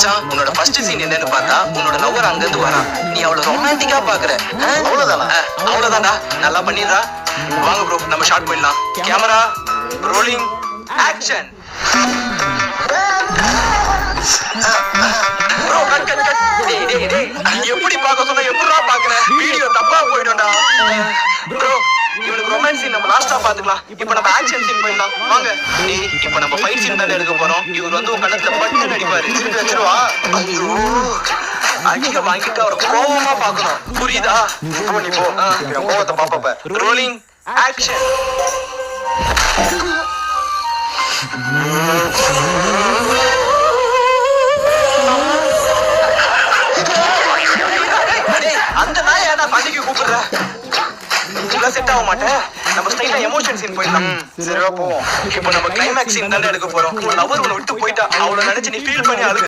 மச்சான் உன்னோட first scene என்னன்னு பார்த்தா உன்னோட லவர் அங்க இருந்து வரான். நீ அவளை ரொமான்டிக்கா பாக்குற. அவ்வளவுதானா? அவ்வளவுதான்டா. நல்லா பண்ணிடுறா. வாங்க ப்ரோ நம்ம ஷார்ட் போயிடலாம். Camera rolling action. Bro cut cut cut. டேய் டேய் டேய் எப்படி பார்க்க சொன்னா எப்படிடா பாக்குற? வீடியோ தப்பா போய்டும்டா. ப்ரோ இவனுக்கு ரொமான்ஸ் சீன் நம்ம லாஸ்டா பாத்துக்கலாம். இப்போ நம்ம ஆக்ஷன் சீன் போயிடலாம். வாங்க. டேய் இப்போ நம்ம ஃபைட் சீன் தான் எடுக்க போறோம். இவர் வந்து உன் கண்ணத்துல பட்டு நடிப்பாரு. திருப்பி வச்சிருவா. ஐயோ அடிக்க வாங்கிட்டு அவரை கோவமா பாக்கணும். புரியுதா? நீ போ. என் கோவத்தை பாப்ப. Rolling action. அந்த நாய் ஏன்னா பண்டிகை கூப்பிடுற? இதெல்லாம் செட் ஆக மாட்டேன். நம்ம ஸ்டைல எமோஷன் சீன் போயிடலாம். சரிவா போவோம். இப்போ நம்ம கிளைமேக்ஸ் சீன் தானே எடுக்க போறோம். லவர் உன்னை விட்டு போயிட்டா அவளை நினைச்சு நீ ஃபீல் பண்ணி அழுகு.